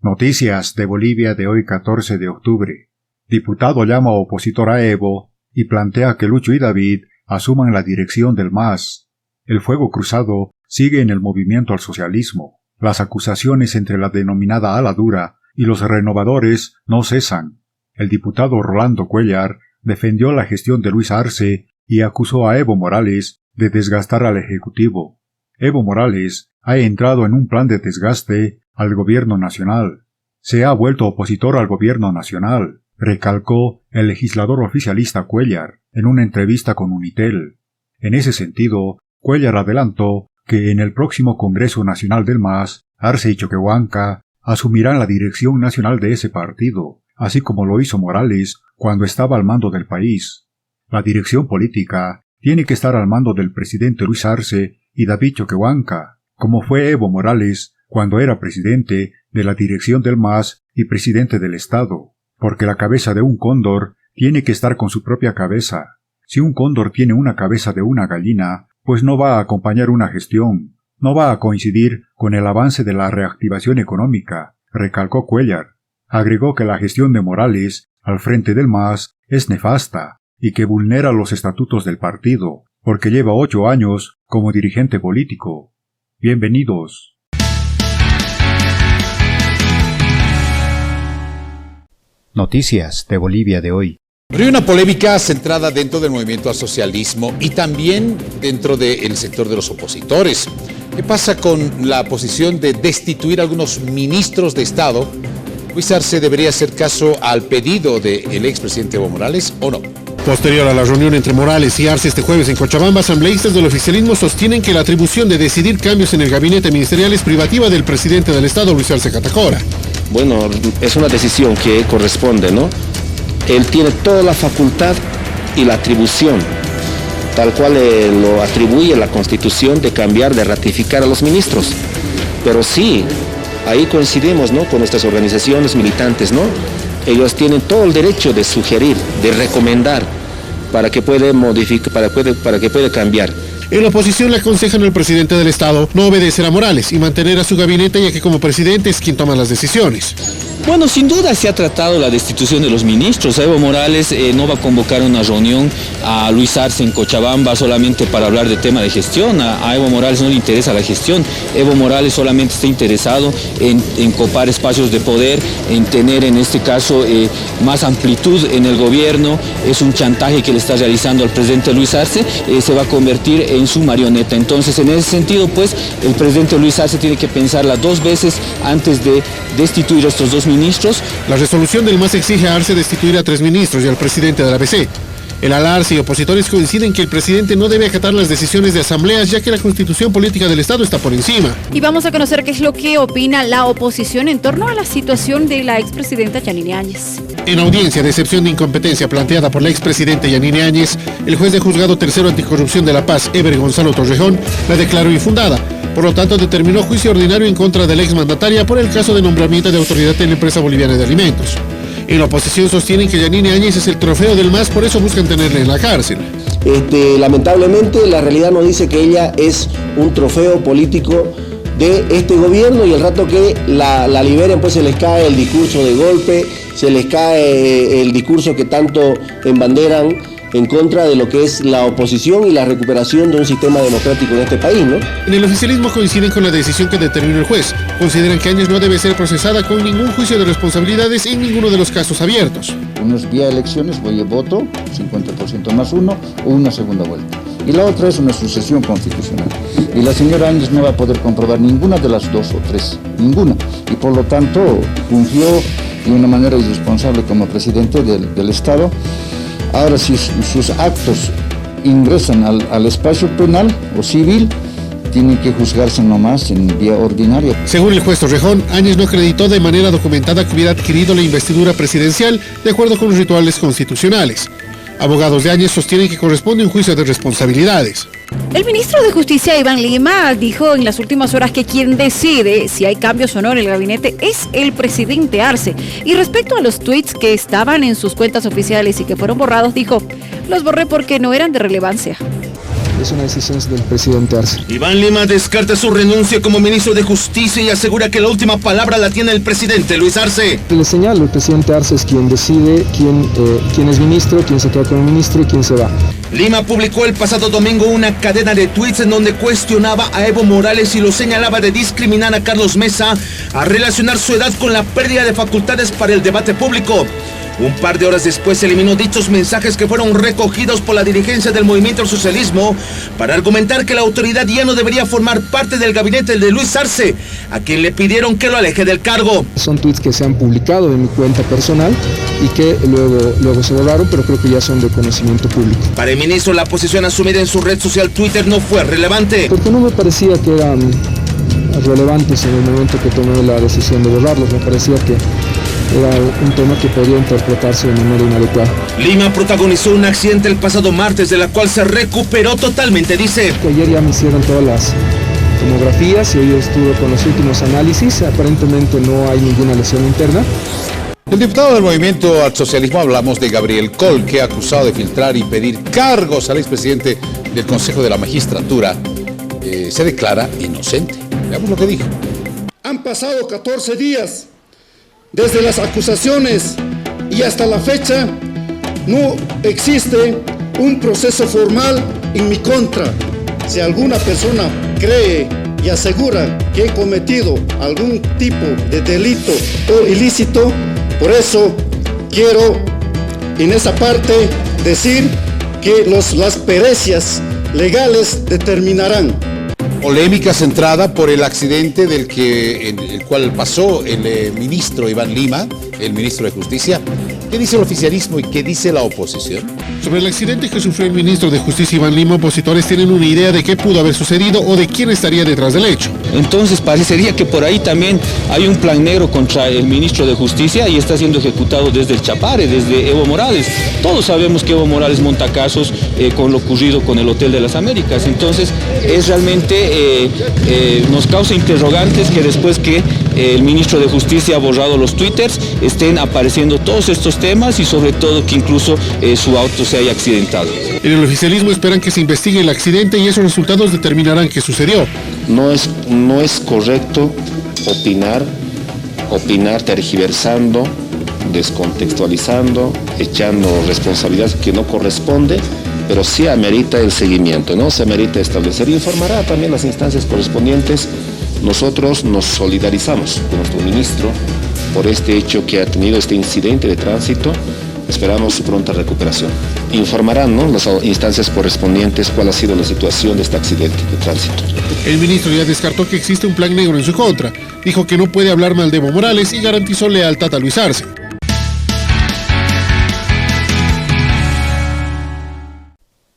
Noticias de Bolivia de hoy 14 de octubre. Diputado llama opositor a Evo y plantea que Lucho y David asuman la dirección del MAS. El fuego cruzado sigue en el movimiento al socialismo. Las acusaciones entre la denominada ala dura y los renovadores no cesan. El diputado Rolando Cuéllar defendió la gestión de Luis Arce y acusó a Evo Morales de desgastar al Ejecutivo. Evo Morales ha entrado en un plan de desgaste al gobierno nacional. Se ha vuelto opositor al gobierno nacional, recalcó el legislador oficialista Cuéllar en una entrevista con Unitel. En ese sentido, Cuéllar adelantó que en el próximo Congreso Nacional del MAS, Arce y Choquehuanca asumirán la dirección nacional de ese partido, así como lo hizo Morales cuando estaba al mando del país. La dirección política tiene que estar al mando del presidente Luis Arce y David Choquehuanca, como fue Evo Morales cuando era presidente de la dirección del MAS y presidente del Estado, porque la cabeza de un cóndor tiene que estar con su propia cabeza. Si un cóndor tiene una cabeza de una gallina, pues no va a acompañar una gestión, no va a coincidir con el avance de la reactivación económica, recalcó Cuéllar. Agregó que la gestión de Morales al frente del MAS es nefasta y que vulnera los estatutos del partido, porque lleva 8 años como dirigente político. Bienvenidos. Noticias de Bolivia de hoy. Hay una polémica centrada dentro del movimiento al socialismo y también dentro del sector de los opositores. ¿Qué pasa con la posición de destituir a algunos ministros de Estado? ¿Luis Arce debería hacer caso al pedido del expresidente Evo Morales o no? Posterior a la reunión entre Morales y Arce este jueves en Cochabamba, asambleístas del oficialismo sostienen que la atribución de decidir cambios en el gabinete ministerial es privativa del presidente del Estado, Luis Arce Catacora. Bueno, es una decisión que corresponde, ¿no? Él tiene toda la facultad y la atribución, tal cual lo atribuye la Constitución, de cambiar, de ratificar a los ministros. Pero sí, ahí coincidimos, ¿no?, con nuestras organizaciones militantes, ¿no? Ellos tienen todo el derecho de sugerir, de recomendar, para que pueda modificar, para que pueda cambiar. En la oposición le aconsejan al presidente del Estado no obedecer a Morales y mantener a su gabinete, ya que como presidente es quien toma las decisiones. Bueno, sin duda se ha tratado la destitución de los ministros. Evo Morales no va a convocar una reunión a Luis Arce en Cochabamba solamente para hablar de tema de gestión. A Evo Morales no le interesa la gestión. Evo Morales solamente está interesado en copar espacios de poder, en tener en este caso más amplitud en el gobierno. Es un chantaje que le está realizando al presidente Luis Arce. Se va a convertir en su marioneta. Entonces, en ese sentido, pues, el presidente Luis Arce tiene que pensarla 2 veces antes de destituir a estos 2 ministros. La resolución del MAS exige a Arce destituir a 3 ministros y al presidente de la ABC. El Alarce y opositores coinciden que el presidente no debe acatar las decisiones de asambleas, ya que la Constitución Política del Estado está por encima. Y vamos a conocer qué es lo que opina la oposición en torno a la situación de la expresidenta Yanine Áñez. En audiencia de excepción de incompetencia planteada por la expresidenta Yanine Áñez, el juez de juzgado tercero anticorrupción de La Paz, Eber Gonzalo Torrejón, la declaró infundada. Por lo tanto, determinó juicio ordinario en contra de la exmandataria por el caso de nombramiento de autoridad en la empresa boliviana de alimentos. En la oposición sostienen que Yanine Áñez es el trofeo del MAS, por eso buscan tenerla en la cárcel. Lamentablemente, la realidad nos dice que ella es un trofeo político de este gobierno, y el rato que la liberen, pues se les cae el discurso de golpe, se les cae el discurso que tanto embanderan en contra de lo que es la oposición y la recuperación de un sistema democrático en este país, ¿no? En el oficialismo coinciden con la decisión que determinó el juez. Consideran que Áñez no debe ser procesada con ningún juicio de responsabilidades en ninguno de los casos abiertos. Uno es vía elecciones, voy a voto, 50% más 1 o una segunda vuelta. Y la otra es una sucesión constitucional. Y la señora Áñez no va a poder comprobar ninguna de las 2 o 3, ninguna. Y por lo tanto, fungió de una manera irresponsable como presidente del Estado. Ahora, si sus actos ingresan al espacio penal o civil, tienen que juzgarse nomás en vía ordinaria. Según el juez Torrejón, Áñez no acreditó de manera documentada que hubiera adquirido la investidura presidencial de acuerdo con los rituales constitucionales. Abogados de Áñez sostienen que corresponde un juicio de responsabilidades. El ministro de Justicia, Iván Lima, dijo en las últimas horas que quien decide si hay cambios o no en el gabinete es el presidente Arce. Y respecto a los tweets que estaban en sus cuentas oficiales y que fueron borrados, dijo: los borré porque no eran de relevancia. es una decisión del presidente Arce. Iván Lima descarta su renuncia como ministro de Justicia y asegura que la última palabra la tiene el presidente Luis Arce. Le señalo, el presidente Arce es quien decide quién es ministro, quién se queda como ministro y quién se va. Lima publicó el pasado domingo una cadena de tweets en donde cuestionaba a Evo Morales y lo señalaba de discriminar a Carlos Mesa a relacionar su edad con la pérdida de facultades para el debate público. Un par de horas después eliminó dichos mensajes que fueron recogidos por la dirigencia del Movimiento al Socialismo para argumentar que la autoridad ya no debería formar parte del gabinete de Luis Arce, a quien le pidieron que lo aleje del cargo. Son tweets que se han publicado en mi cuenta personal y que luego se borraron, pero creo que ya son de conocimiento público. Para el ministro, la posición asumida en su red social Twitter no fue relevante. Porque no me parecía que eran relevantes en el momento que tomé la decisión de borrarlos, me parecía que era un tema que podía interpretarse de manera inadecuada. Lima protagonizó un accidente el pasado martes, de la cual se recuperó totalmente, dice. Ayer ya me hicieron todas las tomografías y hoy estuve con los últimos análisis. Aparentemente no hay ninguna lesión interna. El diputado del Movimiento al Socialismo, hablamos de Gabriel Coll, que ha acusado de filtrar y pedir cargos al expresidente del Consejo de la Magistratura, se declara inocente. Veamos lo que dijo. Han pasado 14 días desde las acusaciones y hasta la fecha no existe un proceso formal en mi contra. Si alguna persona cree y asegura que he cometido algún tipo de delito o ilícito, por eso quiero en esa parte decir que las pericias legales determinarán. Polémica centrada por el accidente en el cual pasó el ministro Iván Lima, el ministro de Justicia. ¿Qué dice el oficialismo y qué dice la oposición? Sobre el accidente que sufrió el ministro de Justicia Iván Lima, opositores tienen una idea de qué pudo haber sucedido o de quién estaría detrás del hecho. Entonces parecería que por ahí también hay un plan negro contra el ministro de Justicia y está siendo ejecutado desde el Chapare, desde Evo Morales. Todos sabemos que Evo Morales monta casos con lo ocurrido con el Hotel de las Américas. Entonces es realmente, nos causa interrogantes que después que el ministro de Justicia ha borrado los twitters, estén apareciendo todos estos temas y sobre todo que incluso su auto se haya accidentado. En el oficialismo esperan que se investigue el accidente y esos resultados determinarán qué sucedió. No es correcto opinar tergiversando, descontextualizando, echando responsabilidad que no corresponde, pero sí amerita el seguimiento, ¿no? Se amerita establecer y informará también las instancias correspondientes. Nosotros nos solidarizamos con nuestro ministro por este hecho que ha tenido este incidente de tránsito. Esperamos su pronta recuperación. Informarán, ¿no?, las instancias correspondientes cuál ha sido la situación de este accidente de tránsito. El ministro ya descartó que existe un plan negro en su contra. Dijo que no puede hablar mal de Evo Morales y garantizó lealtad a Luis Arce.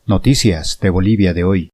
Noticias de Bolivia de hoy.